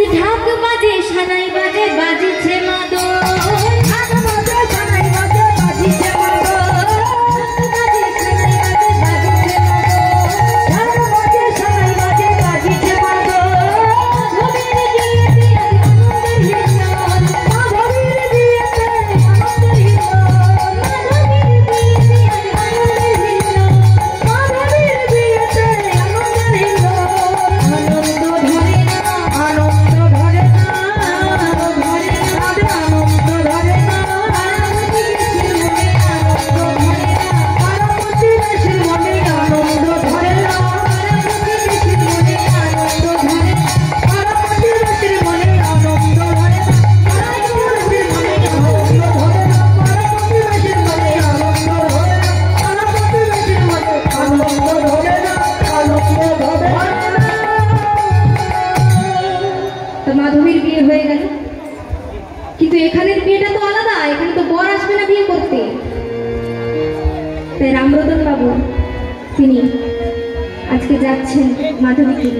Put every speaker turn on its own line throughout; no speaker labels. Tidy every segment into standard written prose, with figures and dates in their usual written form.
যে ঢাক বাজে সানাই বাজে বাজিছে মাদল ঢাক বাজে সানাই বাজে বাজিছে মাদল মাধবীর বিয়ে হয়ে গেল, কিন্তু এখানের বিয়েটা তো আলাদা, এখানে তো বর আসবে না বিয়ে করতে। তাই রামরতন বাবু তিনি আজকে যাচ্ছেন মাধবীকে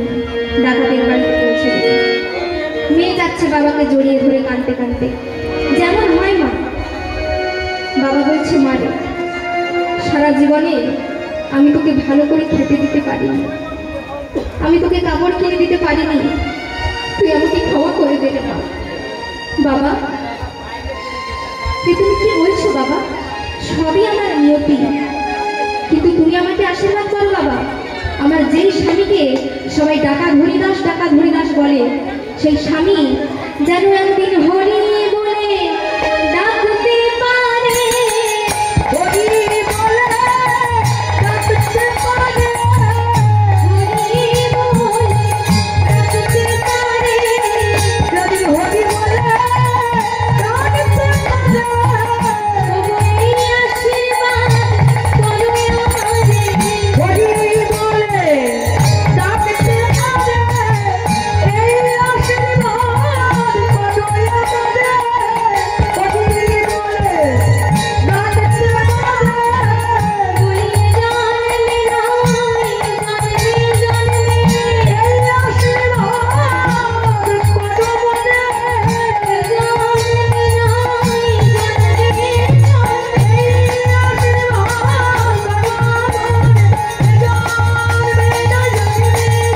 ডাকাতের বাড়িতে পৌঁছে দিতে। মেয়ে যাচ্ছে বাবাকে জড়িয়ে ধরে কাঁদতে কাঁদতে, যেমন হয় মা। বাবা বলছে, মারে সারা জীবনে আমি তোকে ভালো করে খেতে দিতে পারিনি, আমি তোকে কাপড় কিনে দিতে পারিনি, তুই আমাকে ক্ষমা করে দে না বাবা। তুমি কি বলছো বাবা? সবই আমার নিয়তি, কিন্তু তুমি আমাকে আশীর্বাদ করো বাবা। আমার যেই স্বামীকে সবাই ডাকাত হরিদাস বলে, সেই স্বামী যেন একদিন হরি বলে ডাকতে পারে, হরি বলে ডাকতে পারে, হরি বলে ডাকতে পারে, যদি হরি বলে ডাকতে পারে, ওই আশীর্বাদ করো আমারে, হরি বলে ডাকতে পারে, এই আশীর্বাদ করো আমারে, হরি বলে ডাকতে পারে, ওই জানলে নাই জানলে এই আশীর্বাদ করো আমারে, জানলে নাই জানলে এই আশীর্বাদ করো আমারে, জানলে না জানলে এই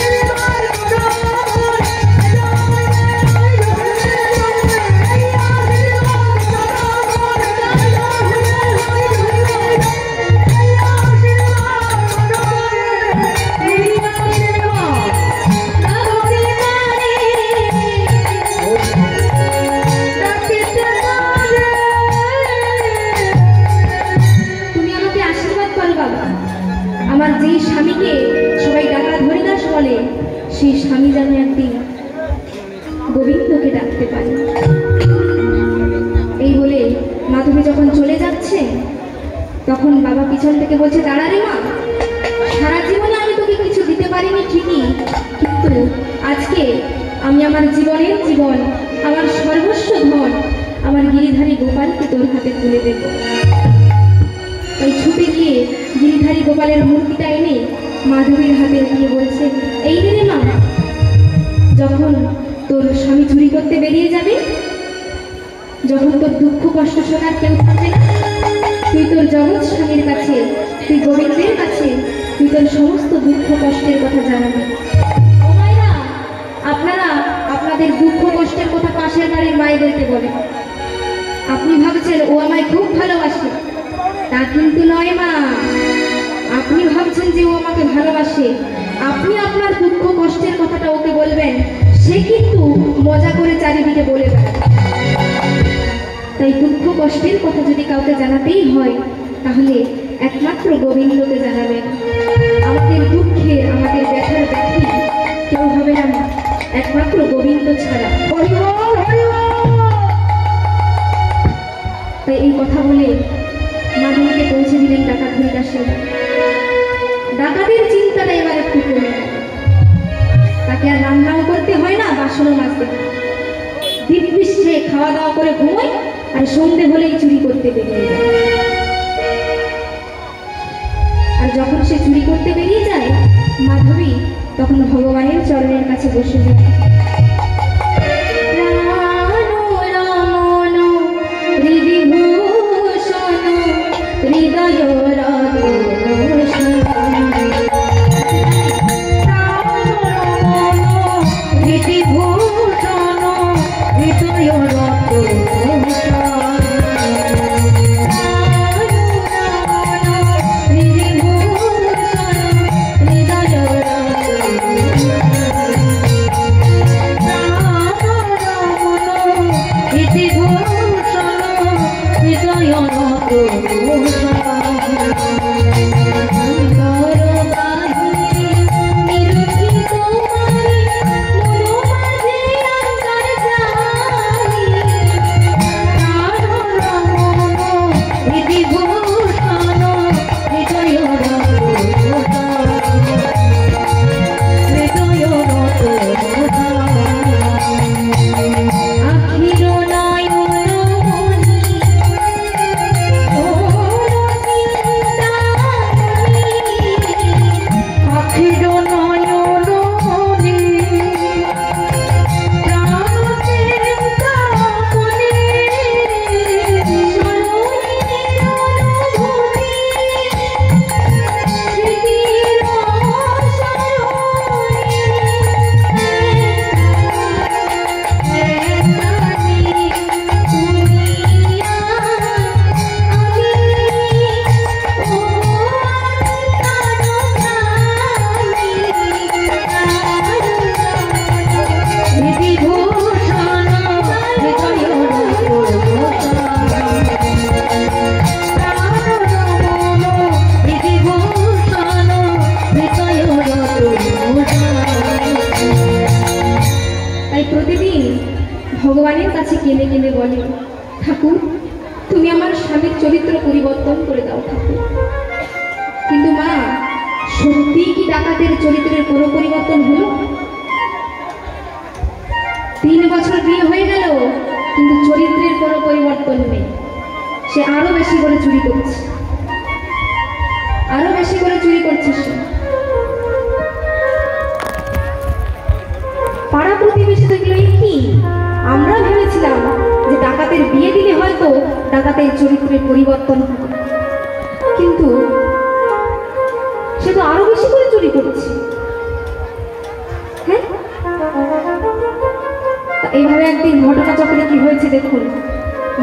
আশীর্বাদ করো আমারে, তুমি আমাকে আশীর্বাদ করো বাবা। আমার যেই স্বামীকে সবাই ডাকাত হরিদাস বলে, সেই স্বামী যেন একদিন গোবিন্দকে ডাকতে পারে। এই বলে মাধবী যখন চলে যাচ্ছে, তখন বাবা পিছন থেকে বলছে, দাঁড়া রে মা, সারা জীবনে আমি তোকে কিছু দিতে পারিনি ঠিকই, কিন্তু আজকে আমি আমার জীবনের জীবন, আমার সর্বস্ব ধন, আমার গিরিধারী গোপালকে তোর হাতে তুলে দেব। ওই ছুটে গিয়ে গিরিধারী গোপালের মূর্তিটা এনে মাধবীর হাতে দিয়ে বলছে, এই রে মা, যখন তোর স্বামী চুরি করতে বেরিয়ে যাবে, যখন তোর দুঃখ কষ্ট শোনার কেউ থাকবে না, তুই তোর জগৎ স্বামীর কাছে, তুই গোবিন্দের কাছে, তুই তোর সমস্ত দুঃখ কষ্টের কথা জানাবি। ও মায়েরা, আপনারা আপনাদের দুঃখ কষ্টের কথা পাশের বাড়ির মায়েদেরকে বলেন। আপনি ভাবছেন ও আমায় খুব ভালোবাসে, তা কিন্তু নয় মা। আপনি ভাবছেন যে ও আমাকে ভালোবাসে, আপনি আপনার দুঃখ কষ্টের কথাটা ওকে বলবেন, সে কিন্তু মজা করে চারিদিকে বলে বেড়াবে। তাই দুঃখ কষ্টের কথা যদি কাউকে জানাতেই হয়, তাহলে একমাত্র গোবিন্দকে জানাবেন। আমাদের দুঃখে, আমাদের ব্যথার ব্যথী কেউ হবে না একমাত্র গোবিন্দ ছাড়া। তাই এই কথা বলে মাধবীকে পৌঁছে দিলেন ডাকাত হরিদাসের। ডাকাতের চিন্তাটা এবার একটু কমে গেল, তাকে আর রান্নাও করতে হয় না, বাসনও মাজতে হয়, দিব্যিষ্টে খাওয়া দাওয়া করে ঘুমোয়, আর সন্ধে হলেই চুরি করতে বেরিয়ে যায়। আর যখন সে চুরি করতে বেরিয়ে যায়, মাধবী তখন ভগবানের চরণের কাছে বসে যায়। ভগবানের কাছে কেঁদে কেঁদে বলে, ঠাকুর তুমি আমার স্বামীর চরিত্র পরিবর্তন করে দাও ঠাকুর। কিন্তু মা, সত্যি কি ডাকাতের চরিত্রের কোনো পরিবর্তন হলো? 3 বছর বিয়ে হয়ে গেল, কিন্তু চরিত্রের কোনো পরিবর্তন নেই। সে আরো বেশি করে চুরি করছে, আরো বেশি করে চুরি করছে সে। পাড়া প্রতিবেশী দেখলো কি, আমরা ভেবেছিলাম যে ডাকাতের বিয়ে দিলে হয়তো ডাকাতের চরিত্রের পরিবর্তন হবে, কিন্তু সে তো আরো বেশি করে চুরি করছে। হ্যাঁ, এইভাবে একদিন ঘটনাচক্রে কি হয়েছে দেখুন।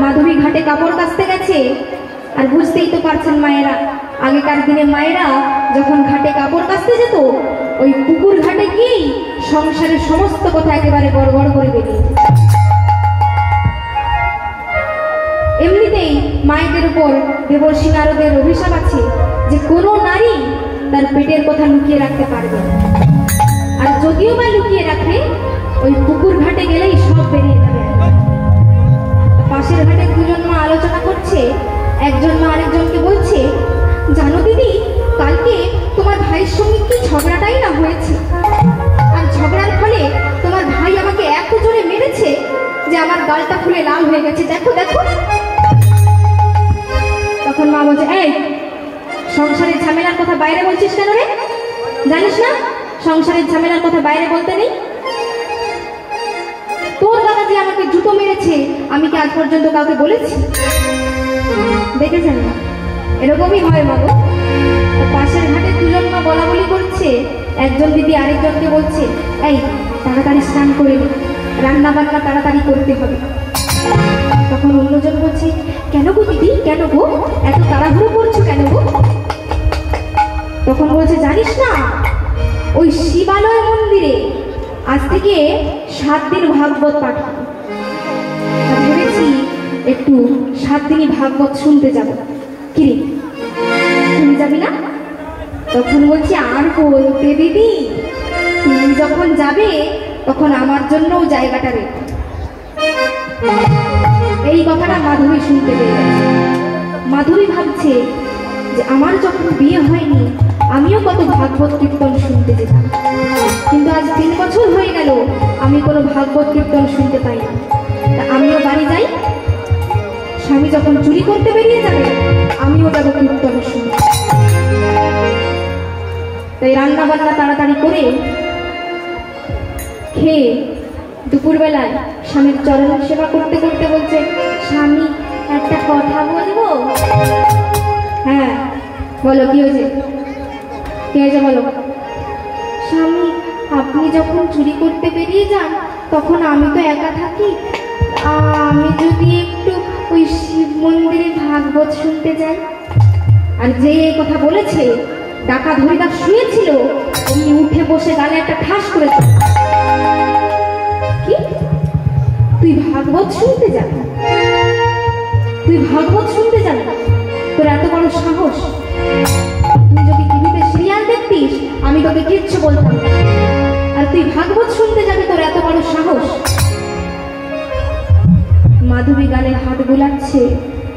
মাধবী ঘাটে কাপড় কাচতে গেছে, আর বুঝতেই তো পারছেন মায়েরা, আগেকার দিনে মায়েরা যখন ঘাটে কাপড় কাচতে যেত, ওই পুকুর ঘাটে গিয়েই সংসারের সমস্ত কথা একেবারে গড়গড় করে বেরিয়ে যেত। এমনিতেই মায়েদের উপর দেবর্ষী নারদের অভিশাপ আছে যে কোনো নারী তার পেটের কথা লুকিয়ে রাখতে পারবে না, আর যদিও বা লুকিয়ে রাখে ওই পুকুর ঘাটে গেলেই সব বেরিয়ে যাবে। পাশের ঘাটে দুজন মা আলোচনা করছে, একজন মা আরেকজনকে বলছে, জানো দিদি, কালকে তোমার ভাইয়ের সঙ্গে কি ঝগড়াটাই না হয়েছে, আর ঝগড়ার ফলে তোমার ভাই আমাকে এত জোরে মেরেছে যে আমার গালটা ফুলে লাল হয়ে গেছে, দেখো দেখো। তখন মা বলছে, এই সংসারের ঝামেলার কথা বাইরে বলছিস কেন রে? জানিস না সংসারের ঝামেলার কথা বাইরে বলতে নেই? তোর দাদা যে আমাকে জুতো মেরেছে, আমি কি আজ পর্যন্ত কাউকে বলেছি? দেখেছেন না, এরকমই হয় মা গো। পাশের ঘাটে দুজন মা বলা বলি করছে, একজন দিদি আরেকজনকে বলছে, এই তাড়াতাড়ি স্নান করে নে, রান্না বান্না তাড়াতাড়ি করতে হবে। তখন অন্যজন বলছে, কেন গো দিদি, কেন গো, এত তাড়াহুড়ো করছো কেন গো? তখন বলছে, জানিস না, ওই শিবালয় মন্দিরে আজ থেকে 7 দিন ভাগবত পাঠ হবে, ভেবেছি একটু 7 দিনই ভাগবত শুনতে যাব। কিরে, তুমি যাবি না? তখন বলছি, আর বলতে দিদি, তুমি যখন যাবে তখন আমার জন্যও জায়গাটা রেখো। এই কথাটা মাধবী শুনতে পেয়ে গেছে। মাধবী ভাবছে যে আমার যখন বিয়ে হয়নি আমিও কত ভাগবত কীর্তন শুনতে যেতাম, কিন্তু আজ 3 বছর হয়ে গেল আমি কোনো ভাগবত কীর্তন শুনতে পাই না। আমিও বাড়ি যাই, স্বামী যখন চুরি করতে বেরিয়ে যাবে আমিও যাবো কীর্তন শুনতে। তাই রান্না বান্না তাড়াতাড়ি করে খেয়ে দুপুরবেলায় স্বামীর চরণ সেবা করতে করতে বলছে, স্বামী একটা কথা বলবো? হ্যাঁ বলো, কি হয়েছে? কি হয়েছে বলো। স্বামী, আপনি যখন চুরি করতে বেরিয়ে যান তখন আমি তো একা থাকি, আমি যদি একটু ওই শিব মন্দিরে ভাগবত শুনতে যাই। আর যে এই কথা বলেছে, ডাকাত হরিদাস শুয়েছিল, উনি উঠে বসে গালে একটা ঠাস করেছে। কি? তুই ভাগবত শুনতে যাবি? তুই ভাগবত শুনতে যাবি? তোর এত বড় সাহস! তুই যদি টিভিতে সিরিয়াল দেখতিস আমি তোকে কিচ্ছু বলতাম না, আর তুই ভাগবত শুনতে যাবি? তোর এত বড় সাহস! মাধবী গালে হাত গোলাচ্ছে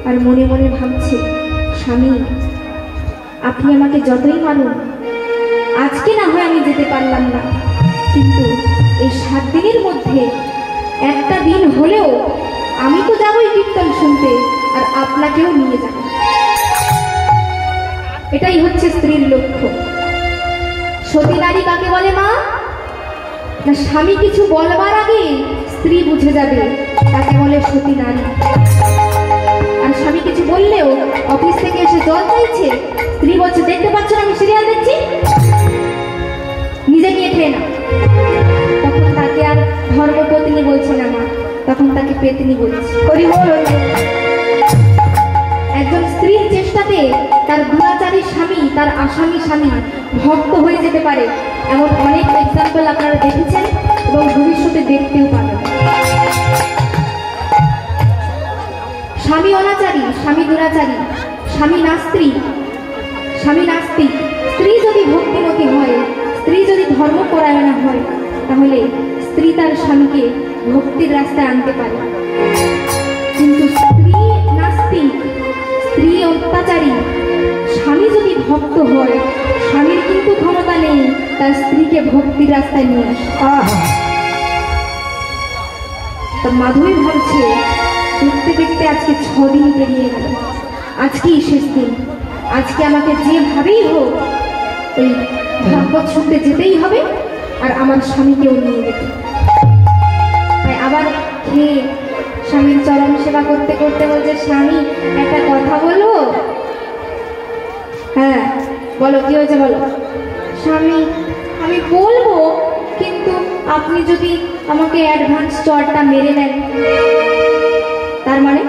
আর মনে মনে ভাবছে, স্বামী আপনি আমাকে যতই মারুন, আজকে না হয় আমি যেতে পারলাম না, কিন্তু এই 7 দিনের মধ্যে একটা দিন হলেও আমি তো যাবই কীর্তন শুনতে, আর আপনাকেও নিয়ে যাব। এটাই হচ্ছে স্ত্রীর লক্ষ্য। সতী নারী কাকে বলে মা? না, স্বামী কিছু বলবার আগে স্ত্রী বুঝে যাবে, তাকে বলে সতী নারী। আর স্বামী কিছু বললেও অফিস থেকে এসে জল চাইছে, স্ত্রী বলছে, দেখতে পাচ্ছ না আমি সিরিয়াল দেখছি, নিজে গিয়ে খেয়ে না। তখন তাকে আর ধর্মপত্নী বলছে না মা, তখন তাকে পেতনি বলছে। একজন স্ত্রীর চেষ্টাতে তার দুরাচারী স্বামী, তার আসামি স্বামী ভক্ত হয়ে যেতে পারে, এমন অনেক এক্সাম্পল আপনারা দেখেছেন এবং ভবিষ্যতে দেখতেও পাবেন। স্বামী অনাচারী, স্বামী দুরাচারী, স্বামী নাস্তিক, স্ত্রী যদি ভক্তিমতী হয়, স্ত্রী যদি ধর্মপরায়ণা হয়, তাহলে স্ত্রী তার স্বামীকে ভক্তির রাস্তায় আনতে পারে। কিন্তু স্ত্রী নাস্তিক, স্ত্রী অত্যাচারী, স্বামী যদি ভক্ত হয়, স্বামীর কিন্তু ক্ষমতা নেই তার স্ত্রীকে ভক্তির রাস্তায় নিয়ে আসে। তা মাধবী ভাবছে, দেখতে দেখতে আজকে 6 দিন পেরিয়ে গেল, আজকেই শেষ দিন, আজকে আমাকে যেভাবেই হোক ওই ভাগবত শুনতে যেতেই হবে, আর আমার স্বামীকেও নিয়ে যেতে। তাই আবার খেয়ে স্বামীর চরণ সেবা করতে করতে বলছে, স্বামী একটা কথা বলবো? হ্যাঁ বলো, কি হয়েছে বলো। স্বামী, আমি বলবো, কিন্তু আপনি যদি আমাকে অ্যাডভান্স চড়টা মেরে নেন। তার মানে?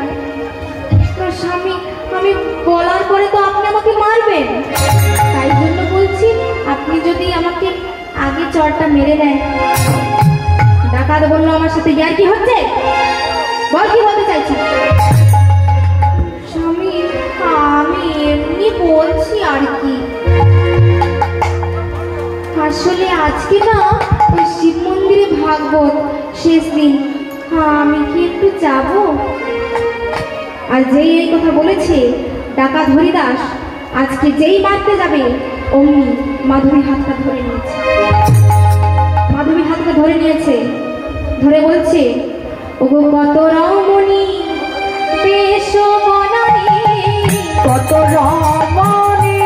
স্বামী, আমি বলার পরে তো আপনি আমাকে মারবেন, তাই জন্য বলছি আপনি যদি আমাকে আগে চড়টা মেরে নেন। ডাকাত বললো, আমার সাথে ইয়ার কি হচ্ছে? বল, কি বলতে চাইছিস? স্বামী, আমি এমনি বলছি আর কি, আসলে আজকে না ওই শিব মন্দিরে ভাগবত শেষ দিন, আমি কি একটু যাব? আর যেই এই কথা বলেছে, ডাকাত হরিদাস আজকে যেই মারতে যাবে, অমনি মাধবী হাতটা ধরে নিয়েছে। মাধবী হাতটা ধরে নিয়েছে, ধরে বলছে, ওগো কত রমণী বেশ বনানী,
কত রমণী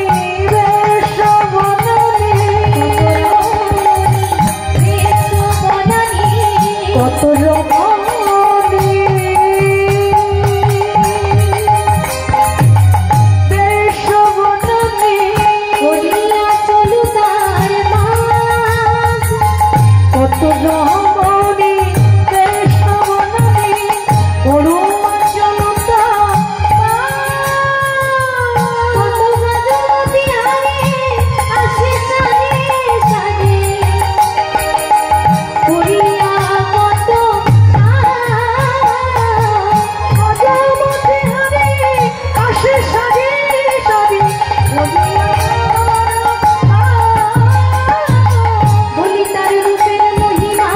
বেশ বনানী, কত রমণী বেশ বনানী,
বলিয়া চলু তার মাঝ,
কত রমণী বেশ বনানী, অরুণাচলতা
কত মধুমতি হারে আসে সারে সারে, করিয়া কত
মধুমতি হারে আসে সারি সারি,
বলি তার রূপের মহিমা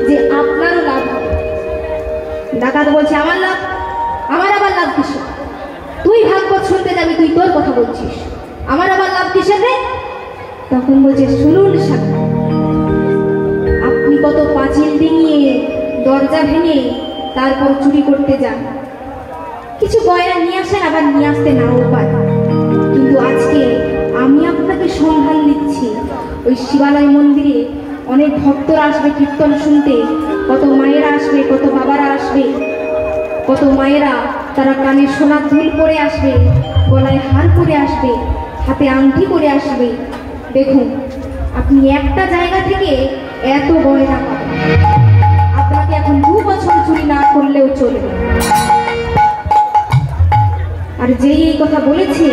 যে আপনারও লাভ হবে। ডাকাত বলছে আমার লাভ, আমার আবার লাভ কিসের? তুই ভাগবত শুনতে যাবি, তুই তোর কথা বলছিস, আমার আবার লাভ কিসের রে? তখন বলছে শুনুন সাধু, আপনি কত পাঁচিল ডিঙিয়ে দরজা ভেঙে তারপর চুরি করতে যান, কিছু গয়না নিয়ে আসেন, আবার নিয়ে আসতে নাও পারেন, কিন্তু আজকে আমি আপনাকে সন্ধান দিচ্ছি। ওই শিবালয় মন্দিরে অনেক ভক্তরা আসবে কীর্তন শুনতে, কত মায়েরা আসবে, কত বাবারা আসবে, কত মায়েরা তারা কানে সোনার দুল পরে আসবে, গলায় হার পরে আসবে, হাতে আংটি করে আসবে। দেখুন আপনি একটা জায়গা থেকে এত গয়না পাবেন, আপনাকে এখন 2 বছর চুরি না করলেও চলবে। আর যেই এই কথা বলেছে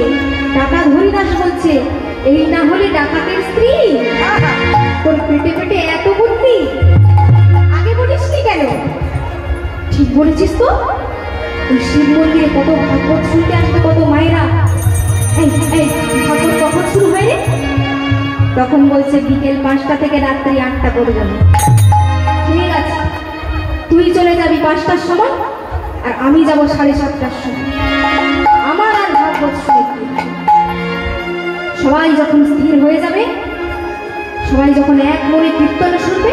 ডাকাত হরিদাস বলছে, এই না হলে ডাকাতের স্ত্রী, তোর পেটে পেটে এত বুদ্ধি, আগে বলিসনি কেন? ঠিক বলেছিস তো, ওই শিব মন্দিরে কত ভাগবত শুনতে আসবে, কত মায়েরা। এই ভাগবত কখন শুরু হয় রে? তখন বলছে বিকেল 5টা থেকে রাত্রি 8টা পর্যন্ত। ঠিক আছে, তুই চলে যাবি 5টার সময়, আর আমি যাব 7:30টার সময়। আমার আর ভাগবত শুনে কি? সবাই যখন স্থির হয়ে যাবে, সবাই যখন এক মনে কীর্তন শুনবে,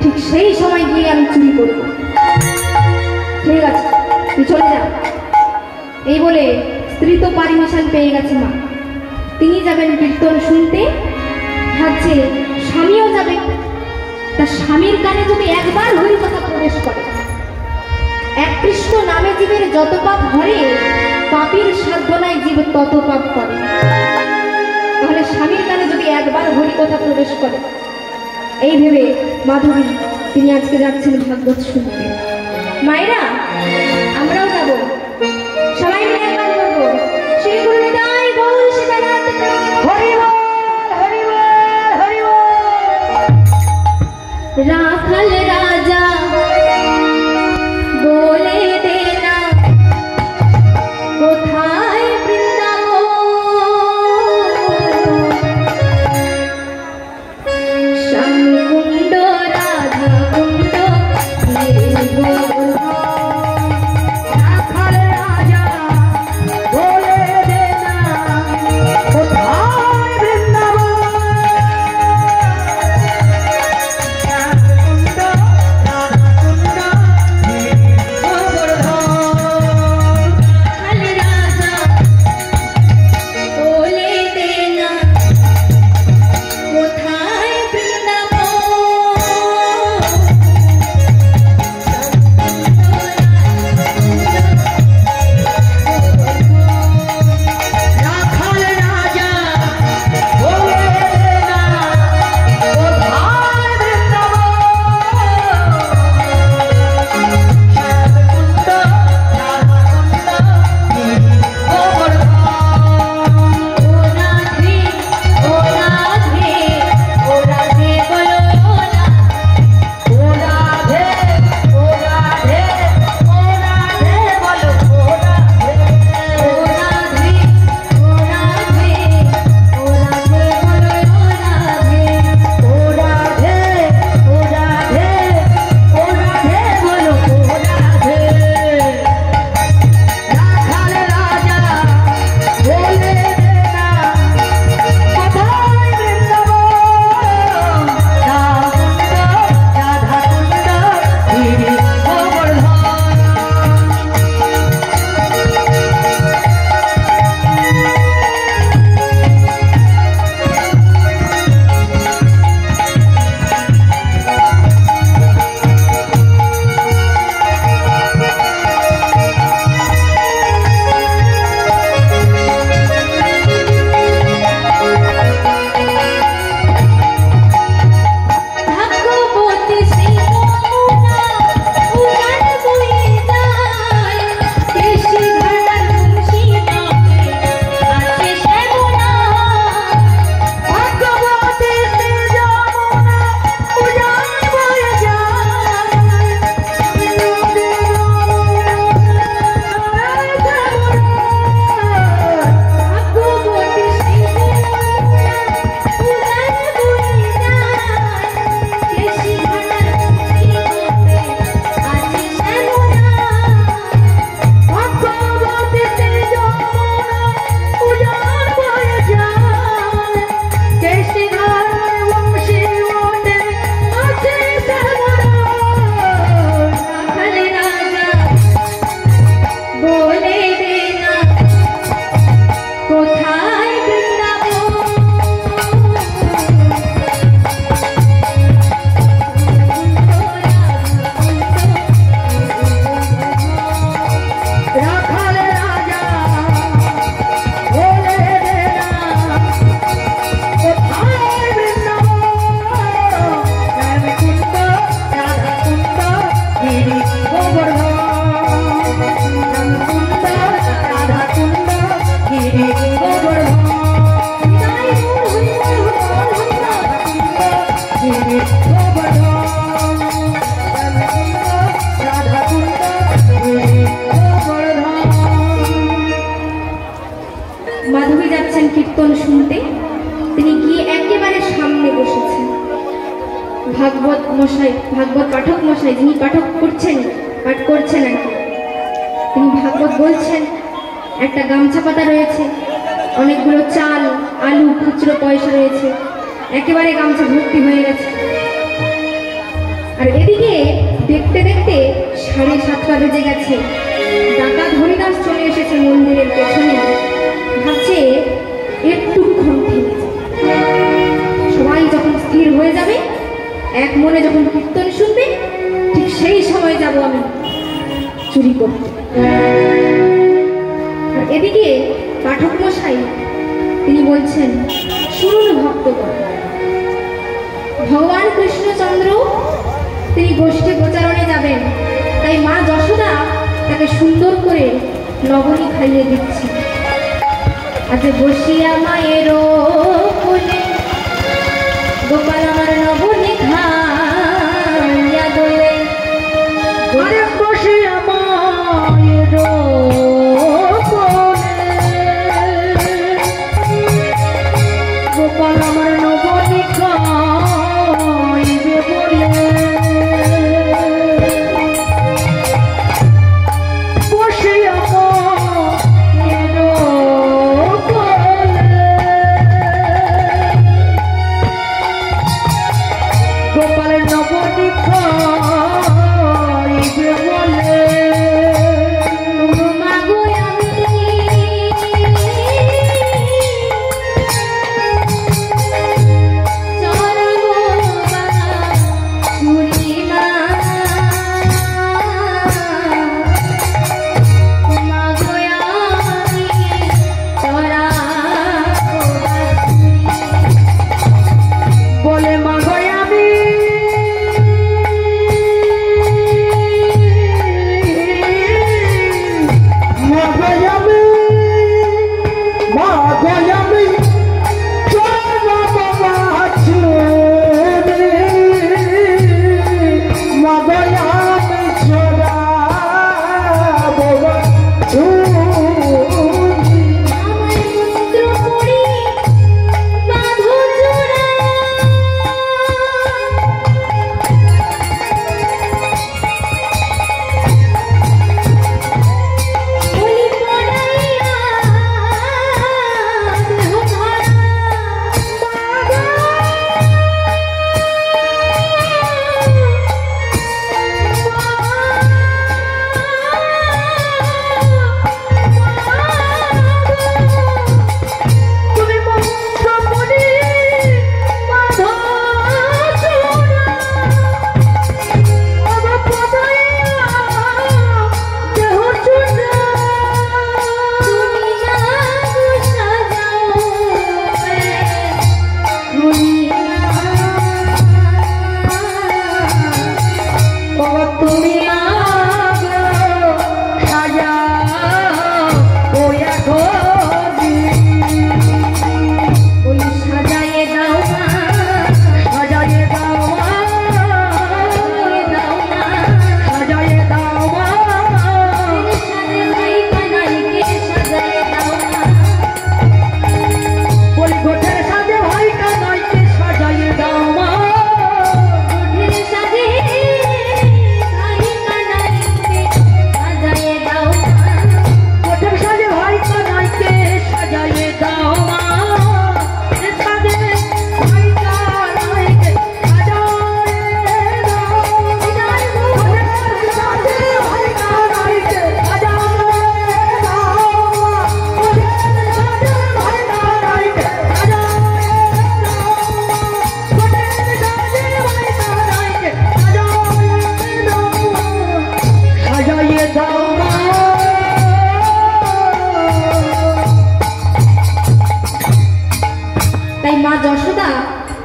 ঠিক সেই সময় গিয়ে আমি চুরি করব। ঠিক আছে, তুই চলে যা। এই বলে স্ত্রী তো পারমিশন পেয়ে গেছে মা, তিনি যাবেন কীর্তন শুনতে, ভাবছে স্বামীও যাবে। তার স্বামীর কানে যদি একবার হরি কথা প্রবেশ করে, এক কৃষ্ণ নামে জীবের যত পাপ হরে, পাপীর সাধনায় জীব তত পাপ করে। তাহলে স্বামীর কানে যদি একবার হরি কথা প্রবেশ করে, এই ভেবে মাধবী তিনি আজকে যাচ্ছেন ভাগবত শুনতে। মায়েরা আমরাও যাব, সবাই মিলে একবার করবো শ্রী গুরু নিতাই গৌর সীতানাথ হরি বল, হরি বল, হরি বল। রাখাল রাজা বলে দেনা কোথায় বৃন্দাবন, শ্যামকুণ্ড রাধা কুণ্ড রাখাল রাজা বলে দেনা কোথায় বৃন্দাবন, শ্যামকুণ্ড রাধা ভাগবত পাঠক মশাই যিনি পাঠ করছেন আর কি, তিনি ভাগবত বলছেন। একটা গামছা পাতা রয়েছে, অনেকগুলো চাল, আলু, খুচরো পয়সা রয়েছে, একেবারে গামছা ভর্তি হয়ে গেছে। আর এদিকে দেখতে দেখতে 7:30 বেজে গেছে। ডাকাত হরিদাস চলে এসেছে মন্দিরের পেছনে, ভাবছে একটুক্ষণ থেমে যায়। সবাই যখন স্থির হয়ে যাবে, এক মনে যখন কীর্তন শুনবে, ঠিক সেই সময় যাব আমি চুরি করতে। আর এদিকে পাঠক মশাই তিনি বলছেন, শুনুন ভক্তগণ, ভগবান কৃষ্ণচন্দ্র তিনি গোষ্ঠী প্রচারণে যাবেন, তাই মা যশোদা তাকে সুন্দর করে লবণী খাইয়ে দিচ্ছে। আজ বসিয়া মায়ের কোলে গোপাল আমার লবণী খাইয়া দোলে,
আরে বসিয়া মায়ের গোপাল আমার লবণী খাইবে বলে, বসিয়া মায়ের গোপালের নবনী খাইবে বলে,
মাগো আমি
বলে মাগো আমি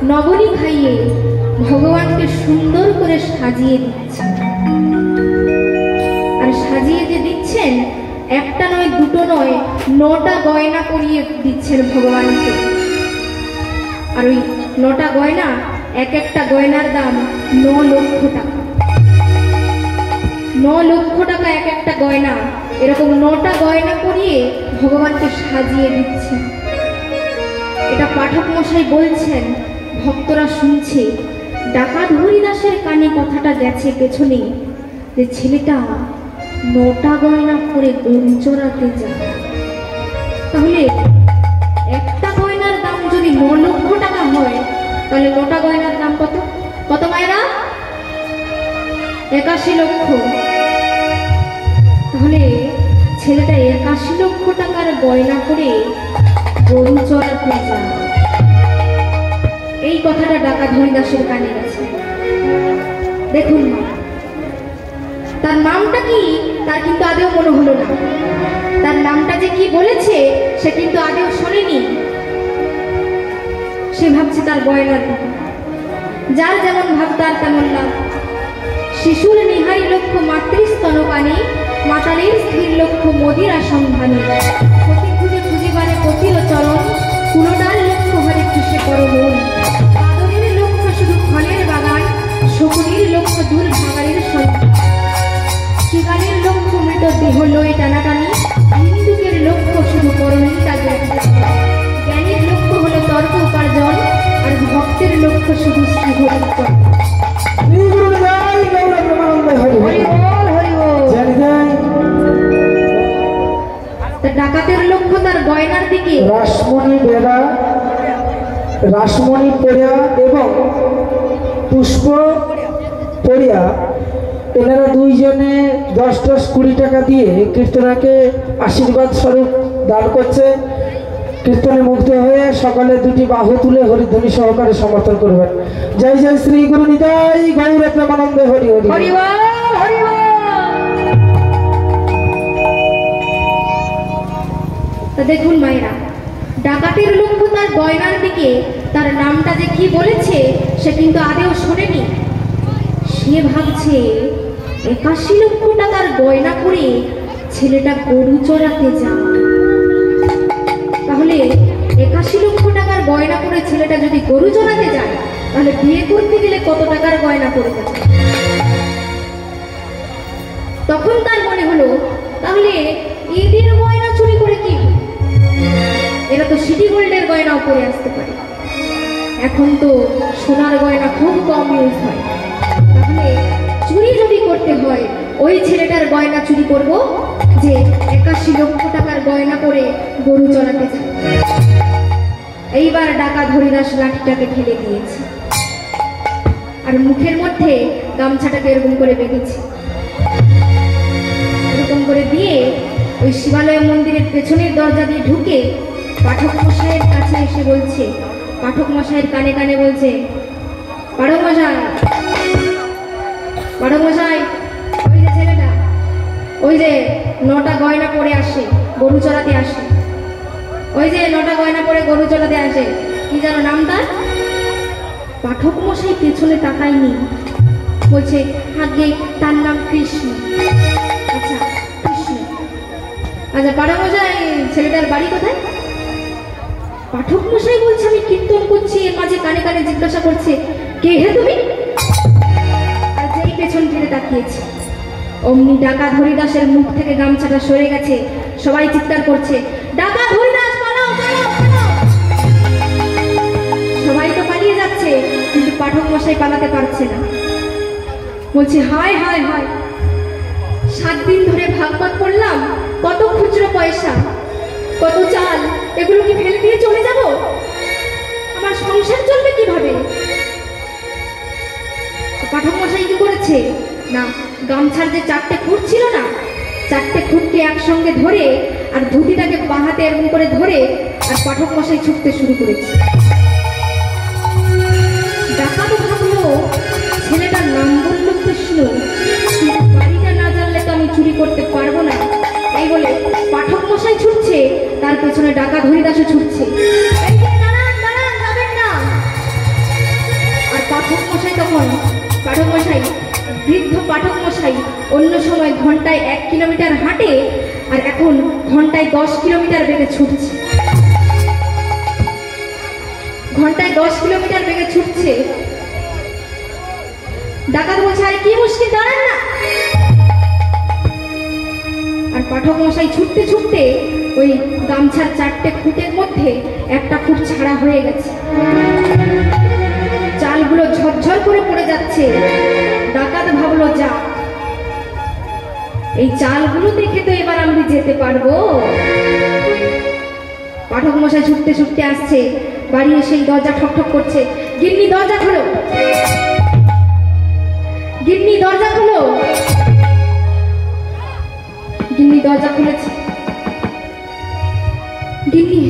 নবনী খাইয়ে ভগবানকে সুন্দর করে সাজিয়ে দিচ্ছেন। আর সাজিয়ে যে দিচ্ছেন, একটা নয় দুটো নয়, 9টা গয়না পরিয়ে দিচ্ছেন ভগবানকে। আর ওই 9টা গয়না, এক একটা গয়নার দাম 9 লক্ষ টাকা। 9 লক্ষ টাকা এক একটা গয়না। এরকম 9টা গয়না পরিয়ে ভগবানকে সাজিয়ে দিচ্ছেন। এটা পাঠক মশাই বলছেন, ভক্তরা শুনছে। ডাকাত হরিদাসের কানে কথাটা গেছে পেছনে যে ছেলেটা 9টা গয়না পরে গরু চড়াতে যায়। তাহলে একটা গয়নার দাম যদি 9 লক্ষ টাকা হয়, তাহলে 9টা গয়নার দাম কত? কত মায়েরা? 81 লক্ষ। তাহলে ছেলেটা 81 লক্ষ টাকার গয়না করে গরু চড়াতে যায়। এই কথাটা ডাকাত হরিদাসের কানে গেছে। দেখুন মা, তার নামটা কি তার কিন্তু আদেও মনে হলো না। তার নামটা যে কি বলেছে সে কিন্তু আদেও শোনেনি। সে ভাবছে তার গয়নার কথা। যার যেমন ভাব তার তেমন লাভ। শিশুর নিহাই লক্ষ্য মাতৃস্তনপানি, মাতালের স্থির লক্ষ্য মদিরা সন্ধানী। প্রতি খুঁজে খুঁজিবারে পতির চরণ, কুলোটার লক্ষ্য হরে খুশে করো মন। আদরের লক্ষ্য শুধু ফলের বাগান, শকুনির লক্ষ্য দূর ভাগাড়ির সন্ধান। শিকারের লক্ষ্য মৃত দেহ লয়ে টানাটানি, হিন্দুকের লক্ষ্য শুধু করণীটা জ্ঞান। জ্ঞানীর লক্ষ্য হলো তর্ক উপার্জন, আর ভক্তের লক্ষ্য শুধু শ্রীহরিচরণ। ডাকাতের লক্ষ্য তার গয়নার দিকে।
রাসমণি পরিয়া এবং পুষ্প পরিয়া এনারা দুইজনে 10-20 টাকা দিয়ে কীর্তনাকে আশীর্বাদ স্বরূপ দান করছে। কীর্তনে মুগ্ধ হয়ে সকালে 2টি বাহু তুলে হরিধ্বনি সহকারে সমর্থন করবেন। জয় জয় শ্রী গুরু নিতাই গৌর প্রেমানন্দে হরি হরি হরি বল হরি বল।
দেখুন মায়েরা, ডাকাতের লক্ষ্য তার গয়নার দিকে। তার নামটা যে কি বলেছে সে কিন্তু আদেও শোনেনি। সে ভাবছে 81 লক্ষ টাকার গয়না করে ছেলেটা গরু চড়াতে যায়। তাহলে 81 লক্ষ টাকার গয়না করে ছেলেটা যদি গরু চড়াতে যায়, তাহলে বিয়ে করতে গেলে কত টাকার গয়না করে যাবে? তখন তার মনে হলো, তাহলে এদের গয়না চুরি করে কি? এরা তো সিটি গোল্ডের গয়নাও পরে আসতে পারে। এখন তো সোনার গয়না খুব কম ইউজ হয়। তাহলে চুরি যদি করতে হয়, ওই ছেলেটার গয়না চুরি করব যে 81 লক্ষ টাকার গয়না করে গরু চড়াতে যায়। এইবার ডাকাত হরিদাস লাঠিটাকে ফেলে দিয়েছে, আর মুখের মধ্যে গামছাটাকে এরকম করে বেঁধেছে। এরকম করে দিয়ে ওই শিবালয় মন্দিরের পেছনের দরজা দিয়ে ঢুকে পাঠক মশাইয়ের কাছে এসে বলছে, পাঠক মশাইয়ের কানে কানে বলছে, পাঠক মশাই, পাঠক মশাই, ওই যে ছেলেটা, ওই যে 9টা গয়না পরে আসে গরু চড়াতে আসে, ওই যে 9টা গয়না পরে গরু চড়াতে আসে, কি জানো নামটা? পাঠক মশাই পেছনে তাকায়নি, বলছে আগে তার নাম কৃষ্ণ। আচ্ছা কৃষ্ণ, আচ্ছা পাঠক মশাই ছেলেটার বাড়ি কোথায়? পাঠক মশাই বলছে আমি কীর্তন করছি, এর মাঝে কানে কানে জিজ্ঞাসা করছে কে হে তুমি? আর যেই পেছন ফিরে তাকিয়েছে, অমনি ডাকাত হরিদাসের মুখ থেকে গামছাটা সরে গেছে। সবাই চিৎকার করছে, ডাকাত হরিদাস পালাও পালাও পালাও। সবাই তো পালিয়ে যাচ্ছে, কিন্তু পাঠক মশাই পালাতে পারছে না। বলছে হায় হায় হায়, 7 দিন ধরে ভাগবত করলাম, কত খুচরো পয়সা, কত চাল, এগুলো কি ফেলে দিয়ে চলে যাব? আমার সংসার চলবে কিভাবে? পাঠক মশাই কি করেছে না, গামছার যে 4টে খুঁট ছিল না, 4টে খুঁটকে একসঙ্গে ধরে আর ধুতিটাকে বাঁ হাতে এরকম করে ধরে আর পাঠক মশাই ছুটতে শুরু করেছে। ডাকাত ভাবলো ছেলেটার নাম বলল কৃষ্ণ, কিন্তু বাড়িটা না জানলে তো আমি চুরি করতে পারবো না। এই বলে পাঠক মশাই ছুটছে, তার পেছনে ডাকাত হরিদাসও ছুটছে। আর পাঠক মশাই তখন, পাঠক মশাই, বৃদ্ধ পাঠক মশাই অন্য সময় ঘন্টায় 1 কিলোমিটার হাঁটে, আর এখন ঘন্টায় 10 কিলোমিটার বেগে ছুটছে। ঘন্টায় 10 কিলোমিটার বেগে ছুটছে। ডাকাত বলছে আরে কি মুশকিল, দাঁড়ান না। আর পাঠক মশাই ছুটতে ছুটতে ওই গামছার 4টে খুঁটের মধ্যে একটা খুঁট ছাড়া হয়ে গেছে। 4 চালগুলো ঝরঝর করে পড়ে যাচ্ছে। ডাকাত ভাবলো, যা, এই চালগুলো দেখে তো এবার আমি যেতে পারবো। পাঠক মশাই ছুটতে ছুটতে আসছে, বাড়ি এসে এই দরজা ঠকঠক করছে। গিন্নি দরজা খোলো, গিন্নি দরজা খোলো। গিন্নি দরজা খুলেছে। গিন্নি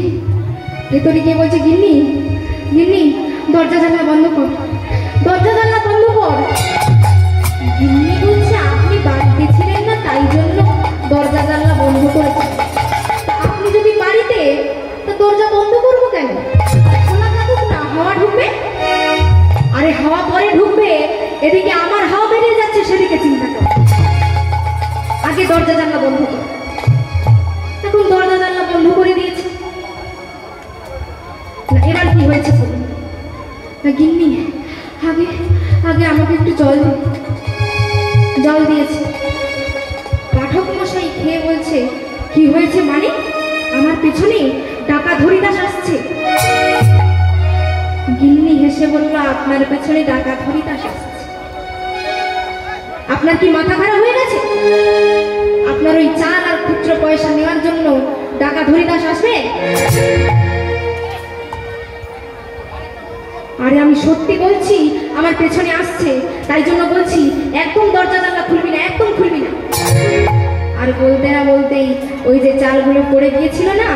ভেতরে গিয়ে বলছে, গিন্নি গিন্নি দরজা জানলা বন্ধ কর, দরজা জানলা বন্ধ কর। গিন্নি বলছে, আপনি বাড়িতে ছিলেন না, তাই জন্য দরজা জানলা বন্ধ করেছে। আপনি যদি বাড়িতে, তো দরজা বন্ধ করবো কেন? খোলা থাকুক না, হাওয়া ঢুকবে। আরে হাওয়া পরে ঢুকবে, এদিকে আমার হাওয়া বেরিয়ে যাচ্ছে, সেদিকে চিন্তা কর। আগে দরজা জানলা বন্ধ কর। এখন দরজা জানলা বন্ধ করে দিয়েছে। এবার কি হয়েছে বলুন? গিন্নি আগে আগে আমাকে একটু জল দিয়েছে। পাঠক মশাই খেয়ে বলছে, কি হয়েছে মানে? আমার পেছনে ডাকাত হরিদাস আসছে। গিন্নি হেসে বলল, আপনার পেছনে ডাকাত হরিদাস আসছে? আপনার কি মাথা খারাপ হয়ে গেছে? আপনার ওই চাল আর খুচরো পয়সা নেওয়ার জন্য ডাকাত হরিদাস আসবে? আরে আমি সত্যি বলছি, আমার পেছনে আসছে, তাই জন্য বলছি, একদম দরজা জানলা খুলবি না, একদম খুলবি না। আর বলতে না বলতেই ওই যে চালগুলো পড়ে গিয়েছিল না,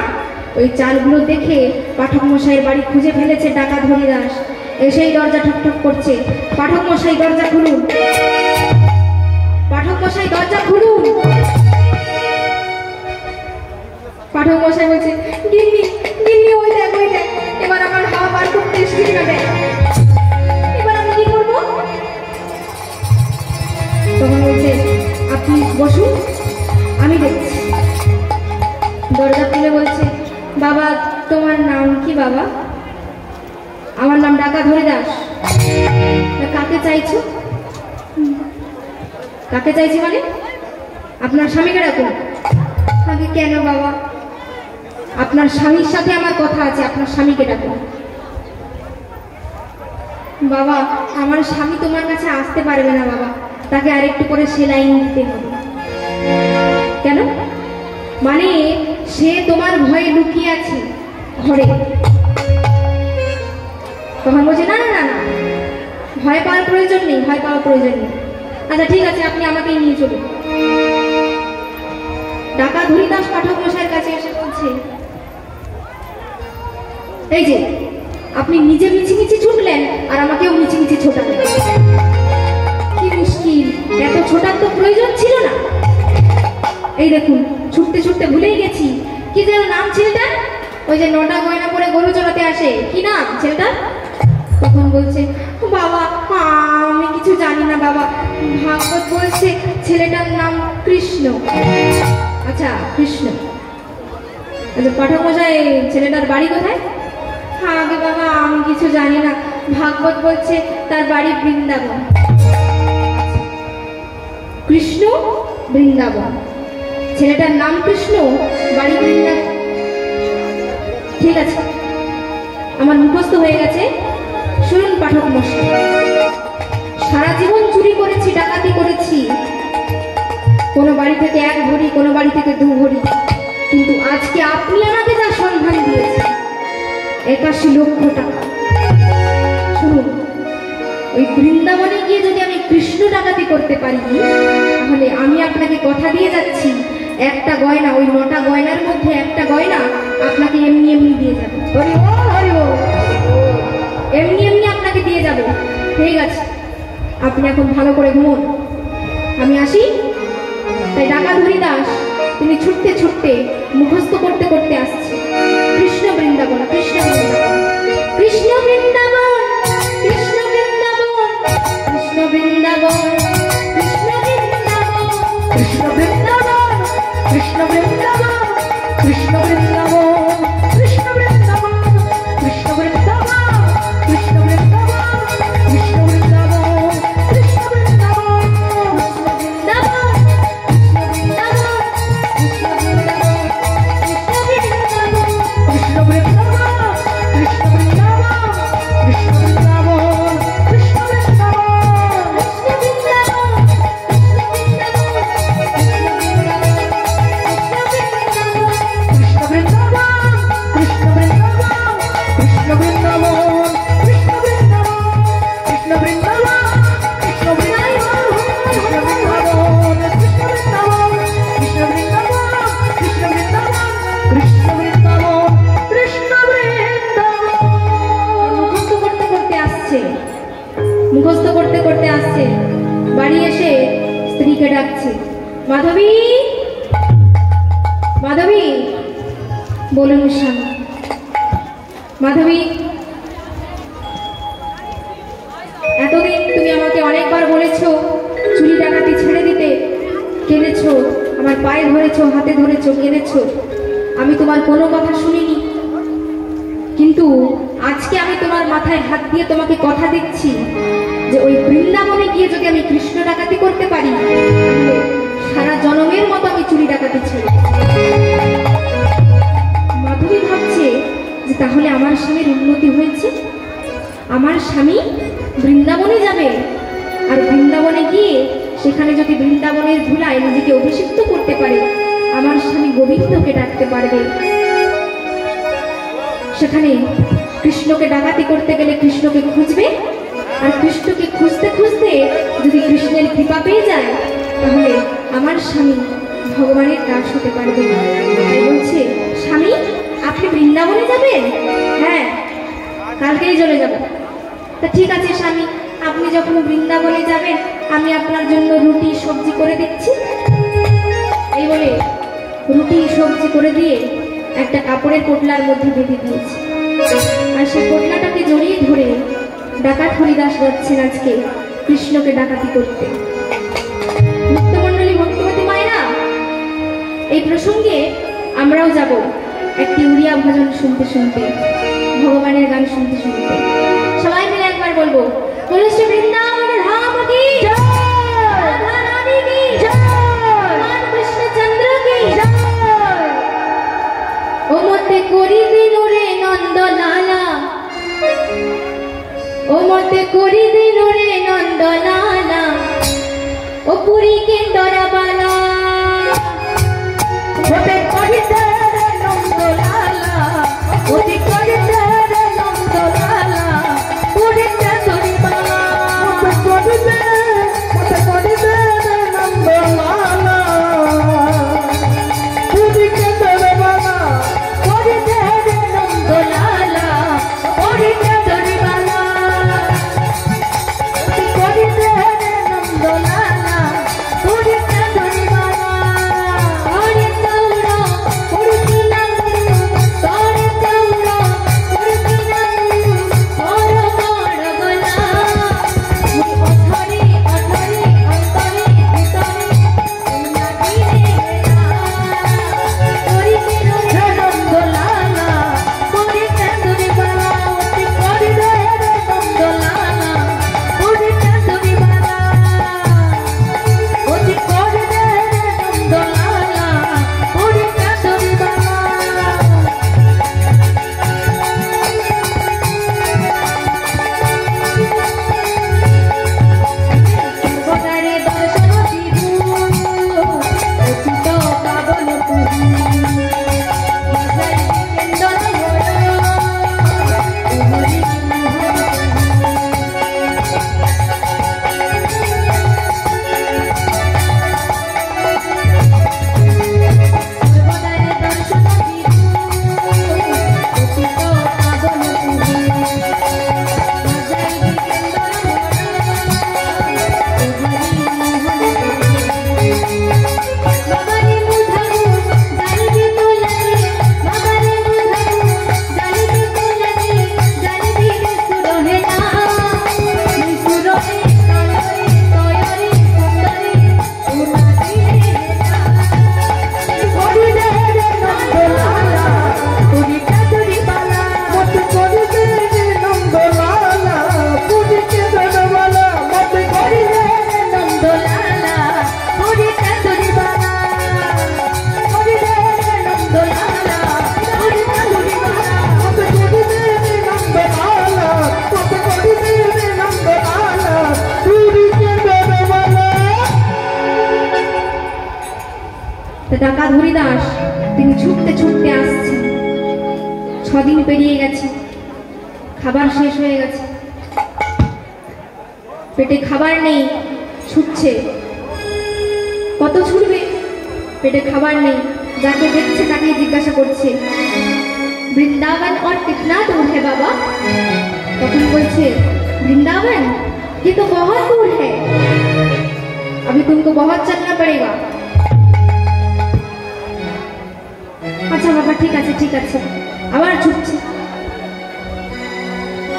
ওই চালগুলো দেখে পাঠক মশাইয়ের বাড়ি খুঁজে ফেলেছে ডাকাত হরিদাস। এসেই দরজা ঠকঠক করছে। পাঠক মশাই দরজা খুলুন, পাঠক মশাই দরজা খুলুন। পাঠক মশাই বলছে, গিন্নি গিন্নি ওই দেখ, ওই দেখ, এবার আমার হাওয়া বার করতে এসেছি না, দেখ এবার আমি কি করবো? তখন বলছে, আপনি বসুন, আমি দেখছি। দরজা খুলে বলছে, বাবা তোমার নাম কি বাবা? আমার নাম ডাকাত হরিদাস। কাকে চাইছো? কাকে চাইছি মানে? আপনার স্বামীকে ডাকুন। আগে কেন বাবা? আপনার স্বামীর সাথে আমার কথা আছে, আপনার স্বামীকে ডাকুন। বাবা আমার স্বামী তোমার কাছে আসতে পারবে না বাবা, তাকে আরেকটু করে সেলাইন দিতে হবে। কেন? মানে সে তোমার ভয়ে লুকিয়ে আছে ঘরে। তখন বলছে, না না না না, ভয় পাওয়ার প্রয়োজন নেই, ভয় পাওয়ার প্রয়োজন নেই। আচ্ছা ঠিক আছে, আপনি আমাকেই নিয়ে চলুন। ডাকাত হরিদাস পাঠক মশাইয়ের কাছে এসে বলছে, এই যে আপনি নিজে মিছিমিছি ছুটলেন আর আমাকেও মিছিমিছি ছোটালেন, কি মুশকিল, এত ছোটার তো প্রয়োজন ছিল না। এই দেখুন ছুটতে ছুটতে ভুলেই গেছি, কি যেন নাম ছেলেটার? ওই যে নটা গয়না পরে গরু চড়াতে আসে, কি নাম ছেলেটার? তখন বলছে, বাবা আমি কিছু জানি না বাবা, ভাগবত বলছে ছেলেটার নাম কৃষ্ণ। আচ্ছা কৃষ্ণ। আচ্ছা পাঠক মশাই ছেলেটার বাড়ি কোথায়? আগে বাবা আমি কিছু জানি না, ভাগবত বলছে তার বাড়ি বৃন্দাবন। কৃষ্ণ বৃন্দাবন, ছেলেটার নাম কৃষ্ণ, বাড়ি বৃন্দাবন। ঠিক আছে, আমার মুখস্থ হয়ে গেছে। শুনুন পাঠক মশাই, সারা জীবন চুরি করেছি, ডাকাতি করেছি, কোনো বাড়ি থেকে 1 ভরি, কোনো বাড়ি থেকে 2 ভরি, কিন্তু আজকে আপনি আমাকে যা সন্ধান দিয়েছেন 81 লক্ষ টাকা। শুনুন, ওই বৃন্দাবনে গিয়ে যদি আমি কৃষ্ণ ডাকাতি করতে পারি, তাহলে আমি আপনাকে কথা দিয়ে যাচ্ছি, একটা গয়না, ওই 9টা গয়নার মধ্যে একটা গয়না আপনাকে এমনি এমনি দিয়ে যাবে। হরি বল, হরি বল, এমনি এমনি আপনাকে দিয়ে যাবে। ঠিক আছে, আপনি এখন ভালো করে ঘুমোন, আমি আসি। তাই ডাকাত হরিদাস তিনি ছুটতে ছুটতে মুখস্থ করতে করতে আসছে, কৃষ্ণ বৃন্দাবন, কৃষ্ণ বৃন্দাবন, কৃষ্ণ বৃন্দাবন, কৃষ্ণ বৃন্দাবন, কৃষ্ণ বৃন্দাবন, কৃষ্ণ বৃন্দাবন, কৃষ্ণ বৃন্দাবন, কৃষ্ণ বৃন্দাবন, কৃষ্ণ বৃন্দাবন, কৃষ্ণ বৃন্দাবন, কৃষ্ণ বৃন্দাবন, কৃষ্ণ বৃন্দাবন, কৃষ্ণ বৃন্দাবন, কৃষ্ণ বৃন্দাবন, কৃষ্ণ বৃন্দাবন, কৃষ্ণ বৃন্দাবন, কৃষ্ণ বৃন্দাবন, কে ডাকছে, মাধবী, মাধবী। বলুন স্বামী। মাধবী, এতদিন তুমি আমাকে অনেকবার বলেছো চুরি ডাকাতি ছেড়ে দিতে, কেঁদেছো, আমার পায়ে ধরেছো, হাতে ধরেছো, কেঁদেছো, আমি তোমার কোনো কথা শুনিনি। কিন্তু আজকে আমি তোমার মাথায় হাত দিয়ে তোমাকে কথা দিচ্ছি যে ওই বৃন্দাবনে গিয়ে যদি আমি কৃষ্ণ ডাকাতি করতে পারি, তাহলে সারা জনমের মতো আমি চুরি ডাকাতি ছেড়ে। মাধবী ভাবছে যে তাহলে আমার স্বামীর উন্নতি হয়েছে, আমার স্বামী বৃন্দাবনে যাবে, আর বৃন্দাবনে গিয়ে সেখানে যদি বৃন্দাবনের ধুলায় নিজেকে অভিষিক্ত করতে পারে, আমার স্বামী গোবিন্দকে ডাকতে পারবে। সেখানে কৃষ্ণকে ডাকাতি করতে গেলে কৃষ্ণকে খুঁজবে, আর কৃষ্ণকে খুঁজতে খুঁজতে যদি কৃষ্ণের কৃপা পেয়ে যায়, তাহলে আমার স্বামী ভগবানের দাস হতে পারবে। তাই বলছে, স্বামী আপনি বৃন্দাবনে যাবেন? হ্যাঁ, কালকেই চলে যাব। তা ঠিক আছে স্বামী, আপনি যখন বৃন্দাবনে যাবেন আমি আপনার জন্য রুটি সবজি করে দিচ্ছি। এই বলে রুটি সবজি করে দিয়ে একটা কাপড়ের পোটলার মধ্যে বেঁধে দিয়েছে, আর সেই পোটলাটাকে জড়িয়ে ধরে ডাকাত হরিদাস যাচ্ছেন আজকে কৃষ্ণকে ডাকাতি করতে। ভক্তমণ্ডলী, ভক্তবতী মায়েরা, এই প্রসঙ্গে আমরাও যাব একটি উড়িয়া ভজন শুনতে শুনতে, ভগবানের গান শুনতে শুনতে। সবাই মিলে একবার বলবো, বলে শ্রী বৃন্দাবন ধাম কি জয়, রাধা রানী কি জয়, ভগবান কৃষ্ণচন্দ্র কি জয়। ও মতে করি দিল রে নন্দলালা, ও মতে করি দিল রে নন্দলালা, ও পুরী কে দরবালা, মতে করি দে রে নন্দলালা, মতে করি দে রে নন্দলালা, পুরী কে দরবালা, মতে করি দে রে নন্দলালা, পুরী কে দরবালা, করি দে রে নন্দলালা, পুরী কে দরবালা, করি দে রে নন্দলালা, পুরী কে দরবালা। হরে চৌরা পুরী নামু, তরে চৌরা পুরী নামু, হর বড় গলা, মুই অথরে অথরে অন্তরে ভিতরে নাকি রে না, করি দিল রে নন্দলালা, পুরী কে দরবালা, অতি করি দে রে নন্দলালা, পুরী কে দরবালা, অতি করি দে রে নন্দলালা, পুরী কে দরবালা। সর্বদারে দর্শন দিবু, অতীত পাবন তুহি, বাজাই কেন্দর মোর, হরি সর্বদারে দর্শন দিবু, অতীত পাবন তুহি, বাজাই কেন্দর মোর, বাবারে মুধাবু জানিবি তো লাগে, বাবারে মুধাবু জানিবি তো লাগে, জানিবি রে সুরহে না, মুই সুরহে তয়রে তয়রে সুন্দরে উনাতি রে না, করি দে রে নন্দলালা, পুরী কে দরবালা, মতে করি দে রে নন্দলালা, পুরী কে দরবালা, মতে করি দে রে নন্দলালা, পুরী কে দরবালা, করি দে রে নন্দলালা, পুরী কে দরবালা, মতে করি দে রে নন্দলালা, মতে করি দে রে নন্দলালা, পুরী কে দরবালা। ডাকাত হরিদাস তিনি ছুটতে ছুটতে আসছেন। 6 দিন পেরিয়ে গেছে, খাবার শেষ হয়ে গেছে, পেটে খাবার নেই, ছুটছে। কত ছুটবে, পেটে খাবার নেই। যাকে দেখছে তাকে জিজ্ঞাসা করছে, বৃন্দাবন और कितना दूर है बाबा? তখন বলছে, বৃন্দাবন ये तो बहुत दूर है। अभी तुमको बहुत चलना पड़ेगा। আচ্ছা বাবা, ঠিক আছে ঠিক আছে। আবার ছুটছে।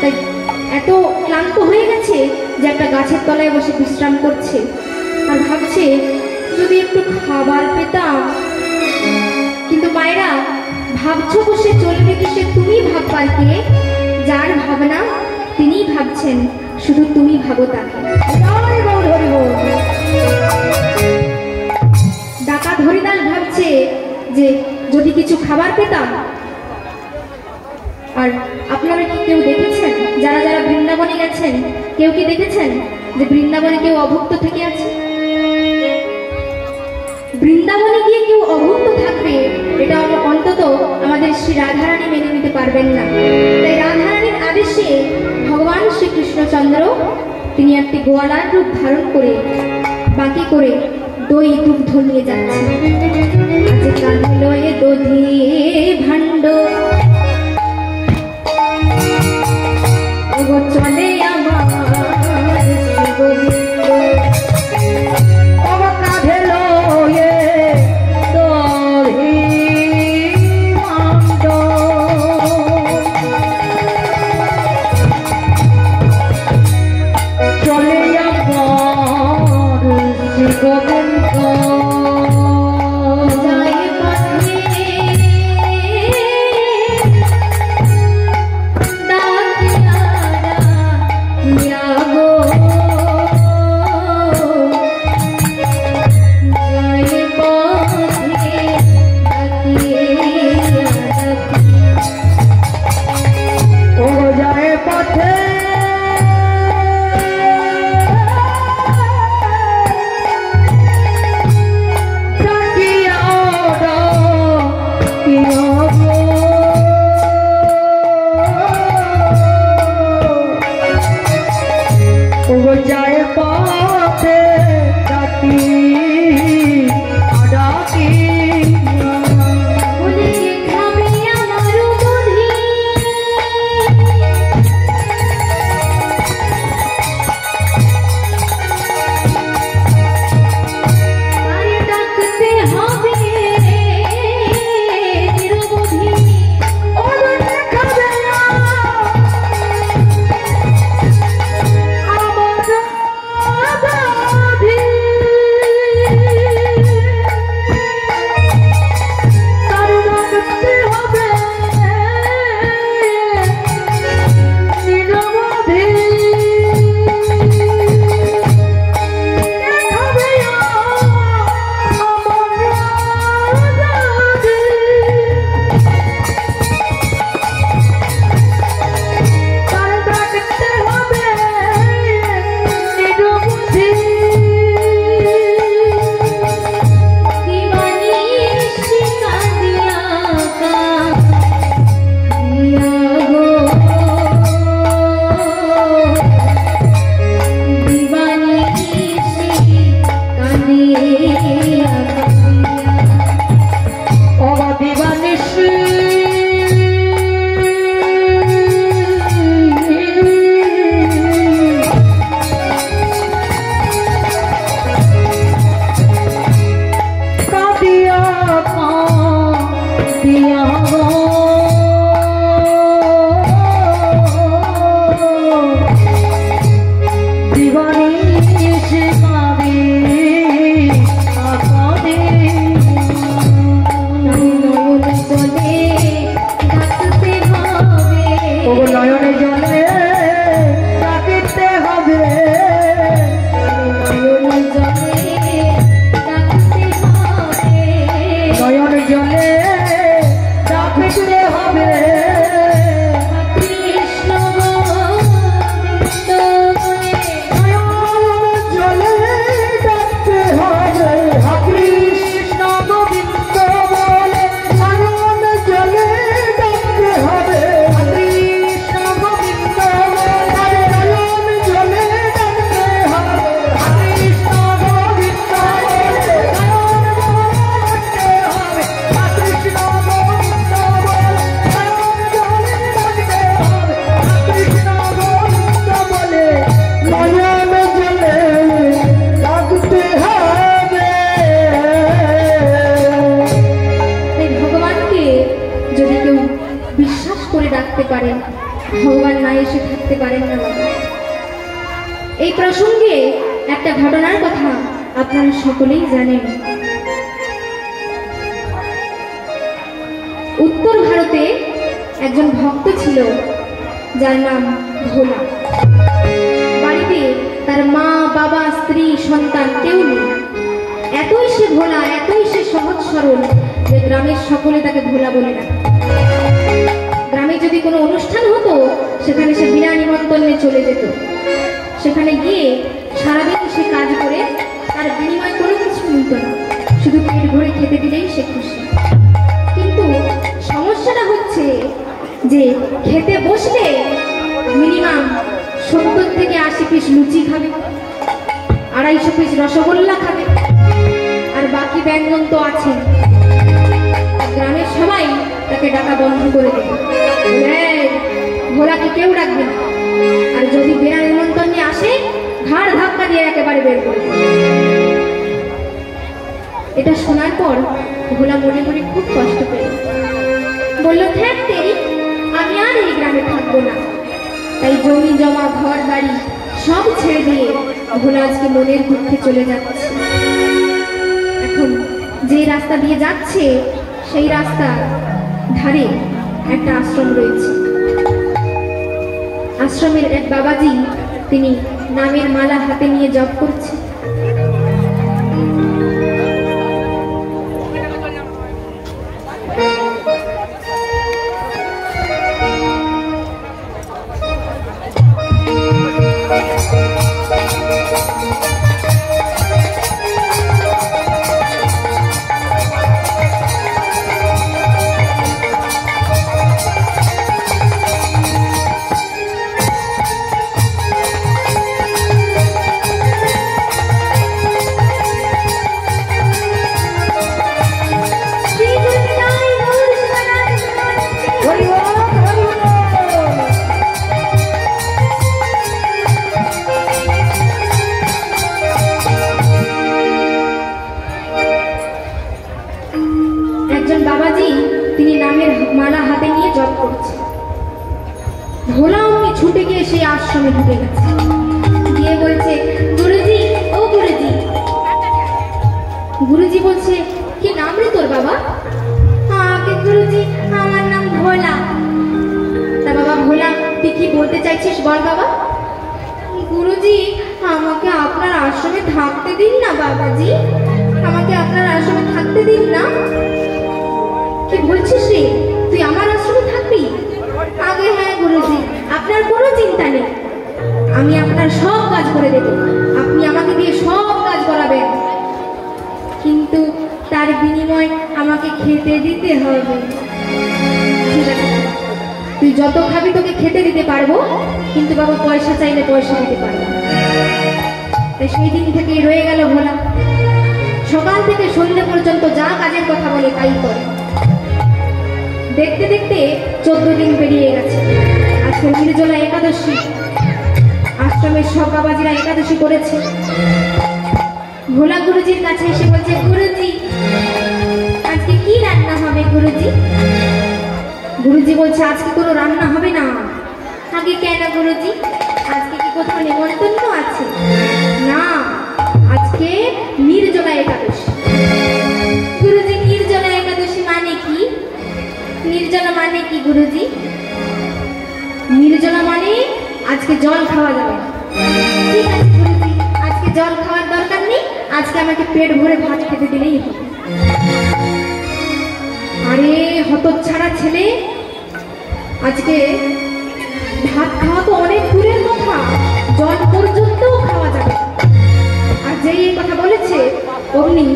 তাই এত ক্লান্ত হয়ে গেছে যে একটা গাছের তলায় বসে বিশ্রাম করছে আর ভাবছে যদি একটু খাবার পেতাম। কিন্তু মায়েরা, ভাবছো বসে চলবে কি সে তুমি ভাববার কে? যার ভাবনা তিনিই ভাবছেন, শুধু তুমি ভাবো তাকে। ডাকাত হরিদাস ভাবছে যে যদি কিছু খাবার পেতাম। আর আপনারা কি কেউ দেখেছেন, যারা যারা বৃন্দাবনে গেছেন, কেউ কি দেখেছেন যে বৃন্দাবনে কেউ অভুক্ত থেকে আছে? বৃন্দাবনে গিয়ে কেউ অভুক্ত থাকবে এটা অন্তত আমাদের শ্রী রাধারানী মেনে নিতে পারবেন না। তাই রাধারানীর আদেশে ভগবান শ্রীকৃষ্ণচন্দ্র তিনি একটি গোয়ালার রূপ ধারণ করে বাকি করে দই দুগ্ধ নিয়ে যাচ্ছেন। আজ কাঁদিল এ দধি ভাণ্ড, ওগো চলে আমার শ্রী গোবিন্দ। ওগো কাঁধে লয়ে দধি ভাণ্ড, চলে আমার শ্রী গোবিন্দ। যায় পথে
জীবনী শিখাবি
এসে থাকতে পারেন না বাবা। এই প্রসঙ্গে একটা ঘটনার কথা আপনারা সকলেই জানেন। উত্তর ভারতে একজন ভক্ত ছিল যার নাম ভোলা। বাড়িতে তার মা বাবা স্ত্রী সন্তান কেউ নেই। এতই সে ভোলা, এতই সে সহজ সরল যে গ্রামের সকলে তাকে ভোলা বলে ডাকে। গ্রামে যদি কোনো অনুষ্ঠান হতো সেখানে সে বিনা নিমন্ত্রণে চলে যেত। সেখানে গিয়ে সারাদিন সে কাজ করে তার বিনিময় কোনো কিছু নিত না, শুধু পেট ভরে খেতে দিলেই সে খুশি। কিন্তু সমস্যাটা হচ্ছে যে খেতে বসলে মিনিমাম 70 থেকে 80 পিস লুচি খাবে, 250 পিস রসগোল্লা খাবে, আর বাকি ব্যঞ্জন তো আছে। গ্রামের সবাই তাকে ডাকা বন্ধ করে দেবে, ভোলাকে কেউ ডাকবে না, আর যদি বিনা নিমন্ত্রণে আসে ঘাড় ধাক্কা দিয়ে একেবারে বের করে দেবে। এটা শোনার পর ভোলা মনে মনে খুব কষ্ট পেল, বলল থাক তেরি, আমি আর এই গ্রামে থাকবো না। তাই জমি জমা ঘর বাড়ি সব ছেড়ে দিয়ে ভোলা আজকে মনের দুঃখে চলে যাচ্ছে। এখন যে রাস্তা দিয়ে যাচ্ছে সেই রাস্তা ধারে একটা আশ্রম রয়েছে। আশ্রমের এক বাবাজি তিনি নামের মালা হাতে নিয়ে জপ করছে। ভোলা অমনি ছুটে গিয়ে সেই আশ্রমে ঢুকে গেছে, গিয়ে বলছে গুরুজি, ও গুরুজি। গুরুজি বলছে কি নাম রে তোর বাবা? আগে গুরুজি আমার নাম ভোলা। তা বাবা ভোলা তুই কি বলতে চাইছিস বল বাবা? গুরুজি আমাকে আপনার আশ্রমে থাকতে দিন না বাবাজি, আমাকে আপনার আশ্রমে থাকতে দিন না। কি বলছিস রে, তুই আমার আশ্রমে থাকবি? আগে হ্যাঁ গুরুজি, আপনার কোনো চিন্তা নেই, আমি আপনার সব কাজ করে দেব, আপনি আমাকে দিয়ে সব কাজ করাবেন, কিন্তু তার বিনিময়ে আমাকে খেতে দিতে হবে। ঠিক আছে, তুই যত খাবি তোকে খেতে দিতে পারবো, কিন্তু বাবা পয়সা চাইলে পয়সা দিতে পারবো। তাই সেই দিন থেকেই রয়ে গেল ভোলা। সকাল থেকে সন্ধ্যে পর্যন্ত যা কাজের কথা বলে তাই করে। দেখতে দেখতে 14 দিন পেরিয়ে গেছে। আজকে নির্জলা একাদশী, আশ্রমের সব বাবাজিরা একাদশী করেছে। ভোলা গুরুজির কাছে এসে বলছে গুরুজি আজকে কি রান্না হবে গুরুজি? গুরুজি বলছে আজকে কোনো রান্না হবে না। আগে কেন গুরুজি, আজকে কি কোথাও নিমন্ত্রণ আছে? না, আজকে নির্জলা একাদশী। গুরুজি নির্জলা একাদশী মানে কি? নির্জলা মানে কি গুরুজি? নির্জলা মানে আজকে জল খাওয়া যাবে। ঠিক আছে গুরুজি, আজকে জল খাওয়ার দরকার নেই, আজকে আমাকে পেট ভরে ভাত খেতে দিলেই হবে। আরে হতচ্ছাড়া ছেলে, আজকে ভাত খাওয়া তো অনেক দূরের কথা, জল পর্যন্তও খাওয়া যাবে। আর যেই এই কথা বলেছে অমনি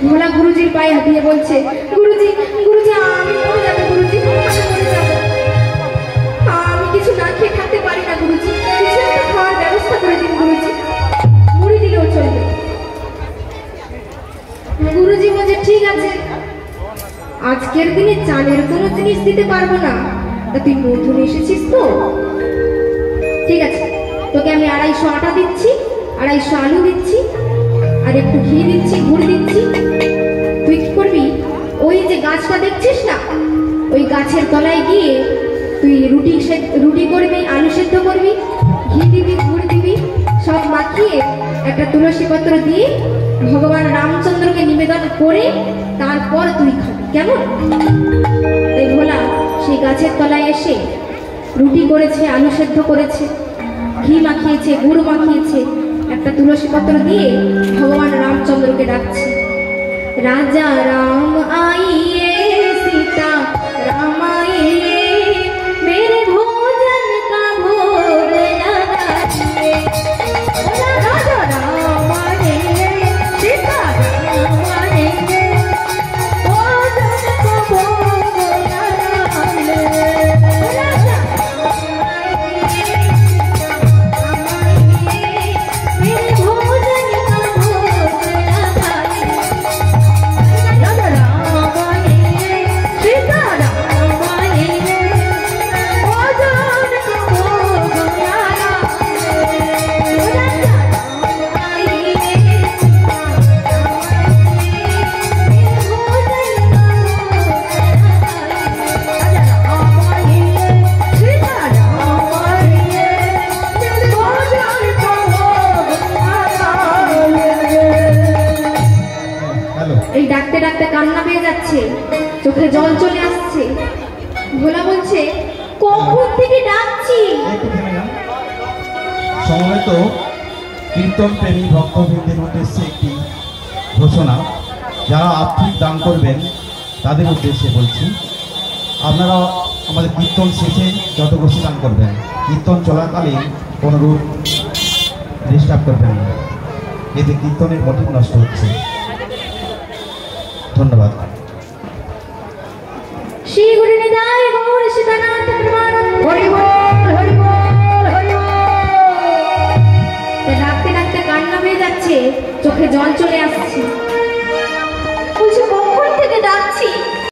ভোলা গুরুজির পায়ে দিয়ে বলছে গুরুজি গুরুজি আমি মরে যাবো গুরুজি, আমি মরে যাবো, আমি কিছু না খেয়ে থাকতে পারি না গুরুজি, কিছু একটা খাওয়ার ব্যবস্থা করে দিন গুরুজি, মুড়ি দিলেও চলবে। গুরুজি বলছে ঠিক আছে, আজকের দিনে চালের কোনো জিনিস দিতে পারবো না, তা তুই নতুন এসেছিস তো, ঠিক আছে তোকে আমি 250 আটা দিচ্ছি, 250 আলু দিচ্ছি, আর একটু ঘি দিচ্ছি, গুড় দিচ্ছি। তুই কি করবি, ওই যে গাছটা দেখছিস না, ওই গাছের তলায় গিয়ে তুই রুটি করবি, আলু সেদ্ধ করবি, ঘি দিবি, গুড় দিবি, সব মাখিয়ে একটা তুলসী পত্র দিয়ে ভগবান রামচন্দ্রকে নিবেদন করে তারপর তুই খাবি, কেমন? এই ভোলা সেই গাছের তলায় এসে রুটি করেছে, আলু সেদ্ধ করেছে, ঘি মাখিয়েছে, গুড় মাখিয়েছে, একটা তুলসী পত্র দিয়ে ভগবান রামচন্দ্রকে ডাকছে। রাজা রাম আইয়ে सीता राम आइए मेरे भोजन का भोग लगाइए। राजा राम आइए सीता राम आइए भोजन का भोग लगाइए। राजा राम आइए राम आइए मेरे भोजन का भोग लगाइए। राजा राम आइए सीता राम आइए भोजन का भोग लगाइए। राजा राम आइए এই ডাকতে ডাকতে কান্না পেয়ে যাচ্ছে, চোখে জল চলে আসছে। ভোলা বলছে কখন থেকে ডাকছি।
সমবেত কীর্তন প্রেমী ভক্তবৃন্দের উদ্দেশ্যে একটি ঘোষণা। যারা আর্থিক দান করবেন তাদের উদ্দেশ্যে বলছি, আপনারা আমাদের কীর্তন শেষে যত খুশি দান করবেন, কীর্তন চলাকালীন কোনোরূপ ডিস্টার্ব করবেন না, এতে কীর্তনের মোটিভ নষ্ট হচ্ছে। ধন্যবাদ।